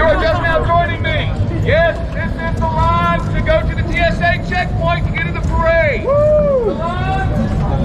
you are just now joining me, yes, this is the line to go to the TSA checkpoint to get to the parade. Woo! The line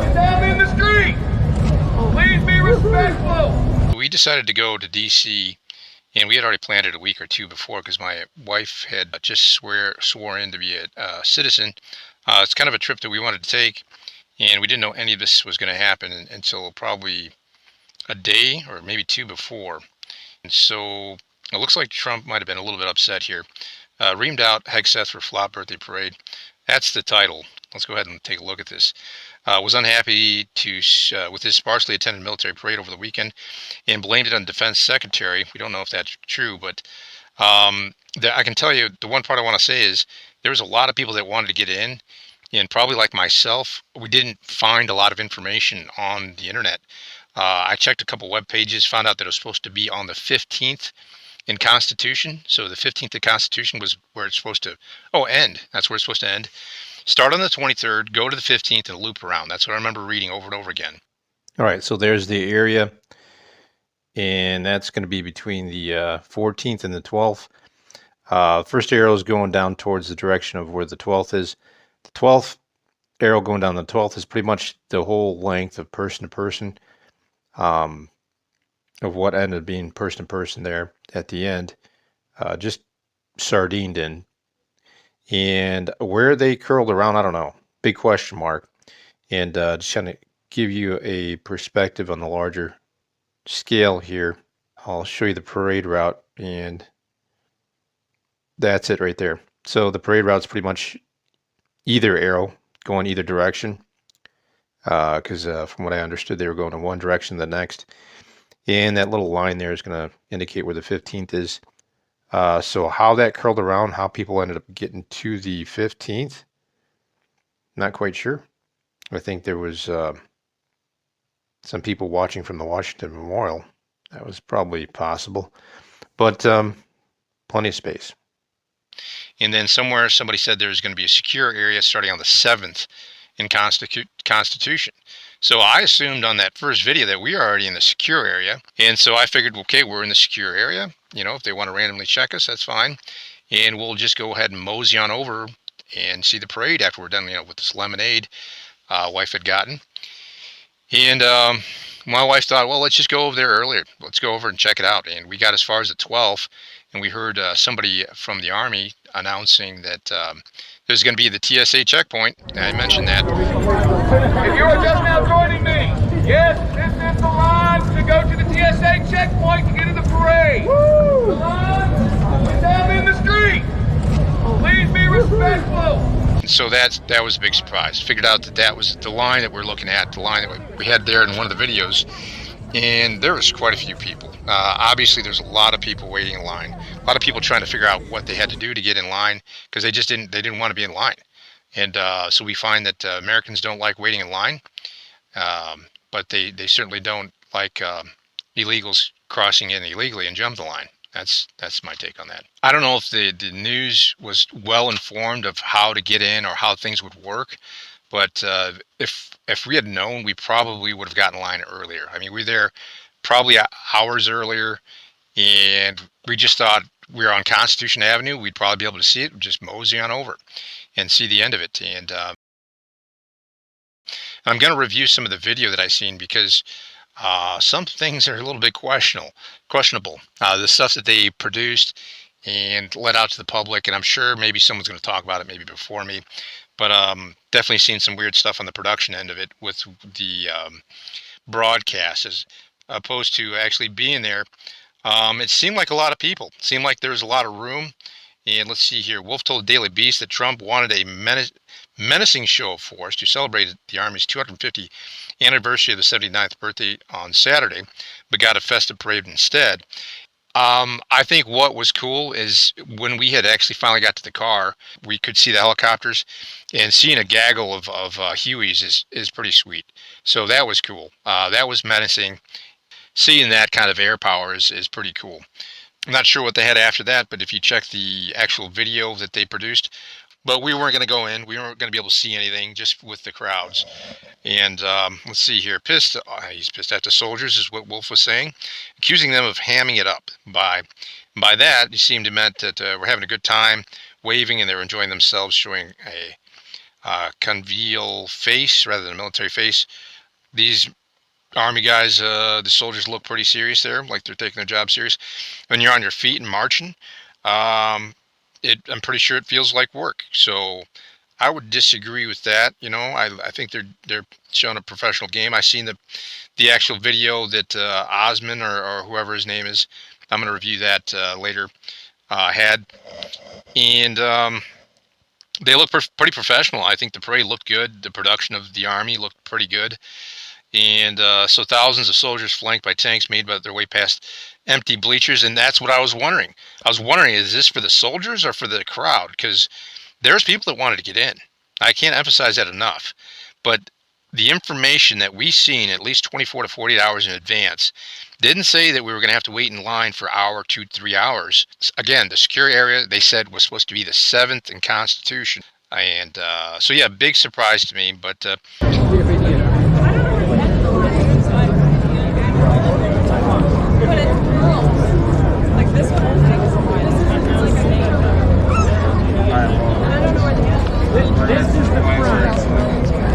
is down in the street. Please be respectful. We decided to go to DC, and we had already planned it a week or two before because my wife had just swore in to be a citizen. It's kind of a trip that we wanted to take, and we didn't know any of this was going to happen until probably a day or maybe two before. And so it looks like Trump might have been a little bit upset here. Reamed out Hegseth for flop birthday parade. That's the title. Let's go ahead and take a look at this. Was unhappy with his sparsely attended military parade over the weekend and blamed it on Defense Secretary. We don't know if that's true, but I can tell you the one part I want to say is there was a lot of people that wanted to get in, and probably like myself, we didn't find a lot of information on the internet. I checked a couple web pages, found out that it was supposed to be on the 15th in Constitution. So the 15th of Constitution was where it's supposed to end. That's where it's supposed to end. Start on the 23rd, go to the 15th, and loop around. That's what I remember reading over and over again. All right, so there's the area, and that's going to be between the 14th and the 12th. First arrow is going down towards the direction of where the 12th is. The 12th arrow going down the 12th is pretty much the whole length of person to person, of what ended up being person to person there at the end, just sardined in. And where they curled around, I don't know. Big question mark. And just trying to give you a perspective on the larger scale here. I'll show you the parade route, and that's it right there. So the parade route's pretty much either arrow going either direction. Because from what I understood, they were going in one direction, the next. And that little line there is going to indicate where the 15th is. So how that curled around, how people ended up getting to the 15th, not quite sure. I think there was some people watching from the Washington Memorial. That was probably possible, but plenty of space. And then somewhere somebody said there's going to be a secure area starting on the 7th in Constitution. So I assumed on that first video that we are already in the secure area. And so I figured, okay, we're in the secure area. You know, if they want to randomly check us, that's fine. And we'll just go ahead and mosey on over and see the parade after we're done, with this lemonade wife had gotten. And my wife thought, well, let's just go over there earlier. Let's go over and check it out. And we got as far as the 12th, and we heard somebody from the Army announcing that there's going to be the TSA checkpoint. I mentioned that. If you are just now joining me, yes, this is the line to go to the TSA checkpoint to get to the parade. Woo! The line is down in the street. Please be respectful. So that was a big surprise. Figured out that was the line that we're looking at, the line that we had there in one of the videos. And there was quite a few people. Obviously, there's a lot of people waiting in line. A lot of people trying to figure out what they had to do to get in line because they didn't want to be in line. And so we find that Americans don't like waiting in line, but they certainly don't like illegals crossing in illegally and jump the line. That's my take on that. I don't know if the news was well informed of how to get in or how things would work. But if we had known, we probably would have gotten in line earlier. I mean, we were there probably hours earlier, and we just thought we were on Constitution Avenue. We'd probably be able to see it, just mosey on over and see the end of it. And I'm going to review some of the video that I've seen because some things are a little bit questionable. The stuff that they produced and let out to the public, and I'm sure maybe someone's going to talk about it maybe before me. But definitely seen some weird stuff on the production end of it with the broadcast as opposed to actually being there. It seemed like a lot of people. It seemed like there was a lot of room. And let's see here. Wolf told the Daily Beast that Trump wanted a menacing show of force to celebrate the Army's 250th anniversary of the 79th birthday on Saturday, but got a festive parade instead. I think what was cool is when we had actually finally got to the car, we could see the helicopters, and seeing a gaggle of Hueys is pretty sweet. So that was cool. That was menacing. Seeing that kind of air power is pretty cool. I'm not sure what they had after that, but if you check the actual video that they produced, but we weren't going to go in. We weren't going to be able to see anything just with the crowds. And let's see here. He's pissed at the soldiers, is what Wolf was saying, accusing them of hamming it up. By that, he seemed to meant that we're having a good time, waving, and they were enjoying themselves, showing a convivial face rather than a military face. These Army guys, the soldiers look pretty serious there, like they're taking their job serious. When you're on your feet and marching, I'm pretty sure it feels like work. So I would disagree with that. You know, I think they're showing a professional game. I seen the actual video that Osman or whoever his name is. I'm going to review that later. Had and they look pretty professional. I think the parade looked good. The production of the Army looked pretty good. And so thousands of soldiers flanked by tanks made their way past empty bleachers. And that's what I was wondering. I was wondering, is this for the soldiers or for the crowd? Because there's people that wanted to get in. I can't emphasize that enough. But the information that we seen at least 24 to 48 hours in advance didn't say that we were going to have to wait in line for an hour, 2 to 3 hours. Again, the secure area, they said, was supposed to be the 7th in Constitution. And so, yeah, big surprise to me. But this is the front.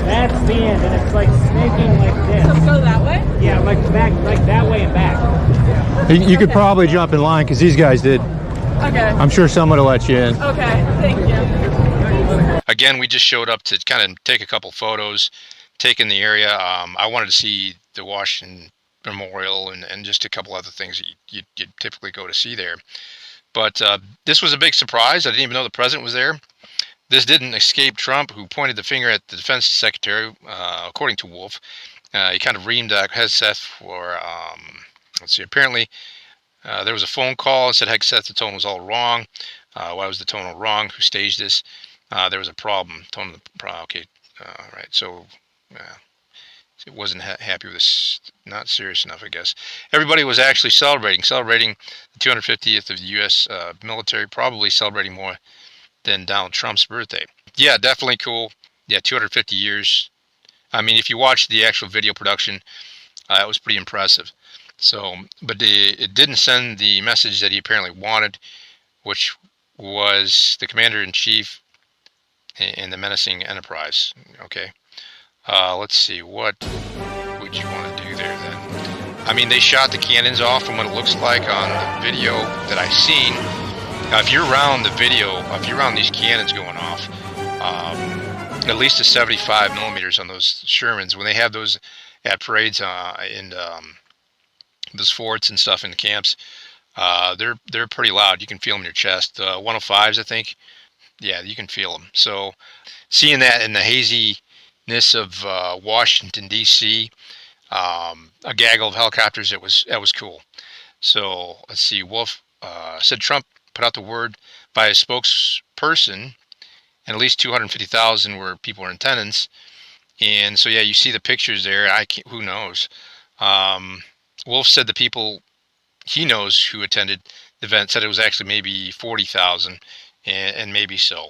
That's the end, and it's like snaking like this. So go that way? Yeah, like back, like that way and back. You could probably jump in line because these guys did. Okay. I'm sure someone will let you in. Okay, thank you. again, we just showed up to kind of take a couple photos, take in the area. I wanted to see the Washington Memorial and just a couple other things that you'd typically go to see there. But this was a big surprise. I didn't even know the president was there. This didn't escape Trump, who pointed the finger at the defense secretary, according to Wolf. He kind of reamed Hegseth for, let's see, apparently there was a phone call and said Hegseth, the tone was all wrong. Why was the tone all wrong? Who staged this? There was a problem. Okay, right. So it wasn't happy with this. Not serious enough, I guess. Everybody was actually celebrating the 250th of the U.S. Military, probably celebrating more than Donald Trump's birthday. Yeah, definitely cool. Yeah, 250 years. I mean, if you watch the actual video production, it was pretty impressive. So, but it didn't send the message that he apparently wanted, which was the commander-in-chief in the menacing enterprise. Okay. Let's see, what would you want to do there then? I mean, they shot the cannons off from what it looks like on the video that I've seen. If you're around the video, if you're around these cannons going off, at least a 75 millimeters on those Shermans, when they have those at parades in those forts and stuff in the camps, they're pretty loud. You can feel them in your chest. 105s, I think. Yeah, you can feel them. So seeing that in the haziness of Washington, D.C., a gaggle of helicopters, that was cool. So let's see. Wolf said Trump put out the word by a spokesperson, and at least 250,000 people were in attendance. And so, yeah, you see the pictures there. Who knows? Wolf said the people he knows who attended the event said it was actually maybe 40,000, and maybe so.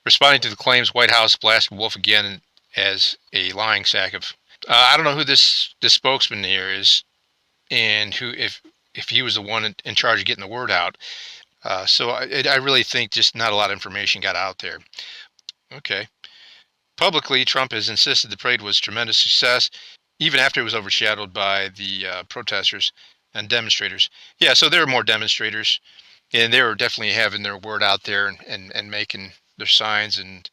Responding to the claims, White House blasted Wolf again as a lying sack of. I don't know who this spokesman here is, and who if he was the one in charge of getting the word out. So I really think just not a lot of information got out there. Okay. Publicly, Trump has insisted the parade was a tremendous success, even after it was overshadowed by the protesters and demonstrators. Yeah, so there were more demonstrators, and they were definitely having their word out there and making their signs. And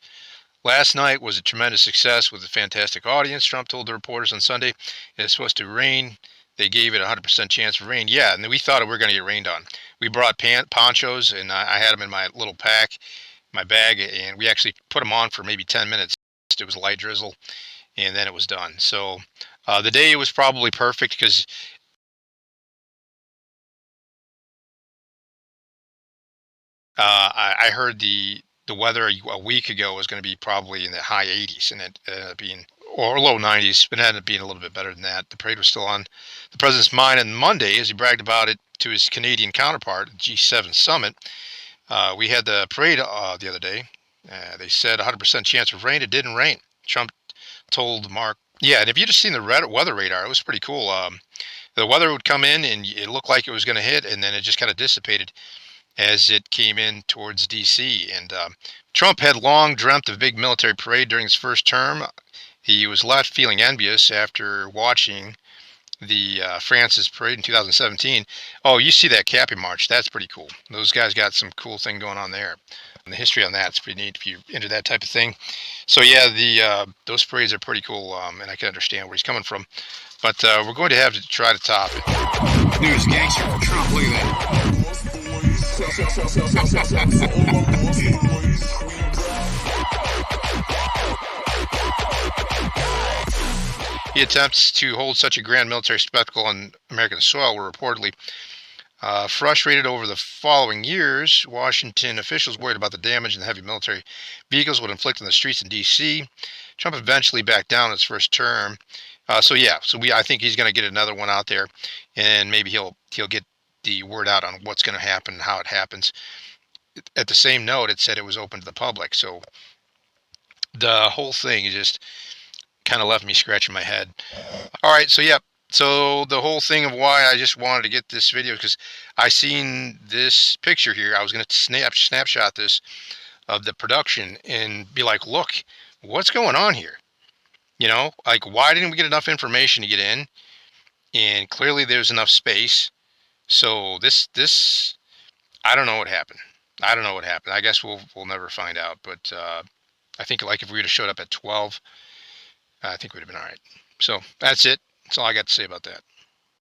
last night was a tremendous success with a fantastic audience, Trump told the reporters on Sunday. It's supposed to rain. They gave it a 100% chance of rain. Yeah, and we thought we were going to get rained on. We brought ponchos, and I had them in my little pack, my bag, and we actually put them on for maybe 10 minutes. It was a light drizzle, and then it was done. So the day was probably perfect because I heard the weather a week ago was going to be probably in the high 80s, and it ended up being, or low 90s, but it ended up being a little bit better than that. The parade was still on the president's mind on Monday as he bragged about it to his Canadian counterpart at the G7 summit. We had the parade the other day, They said 100% chance of rain. It didn't rain. Trump told Mark. Yeah, and if you just seen the weather radar, it was pretty cool. The weather would come in, and it looked like it was going to hit, and then it just kind of dissipated as it came in towards D.C. And Trump had long dreamt of a big military parade during his first term. He was left feeling envious after watching the Francis parade in 2017. Oh, you see that Cappy March? That's pretty cool. Those guys got some cool thing going on there. And the history on that's pretty neat if you're into that type of thing. So yeah, the those parades are pretty cool, and I can understand where he's coming from. But we're going to have to try to top it. News gangster for Trump. Look at that. He attempts to hold such a grand military spectacle on American soil were reportedly frustrated over the following years. Washington officials worried about the damage and the heavy military vehicles would inflict on the streets in D.C. Trump eventually backed down his first term. I think he's going to get another one out there, and maybe he'll get the word out on what's going to happen and how it happens. At the same note, it said it was open to the public, so the whole thing just kind of left me scratching my head. All right, so yeah. So the whole thing of why I just wanted to get this video, because I seen this picture here. I was going to snapshot this of the production and be like, look, what's going on here? You know, like, why didn't we get enough information to get in? And clearly there's enough space. So this, I don't know what happened. I don't know what happened. I guess we'll never find out. But I think, like, if we would have showed up at 12, I think we'd have been all right. So that's it. That's all I got to say about that.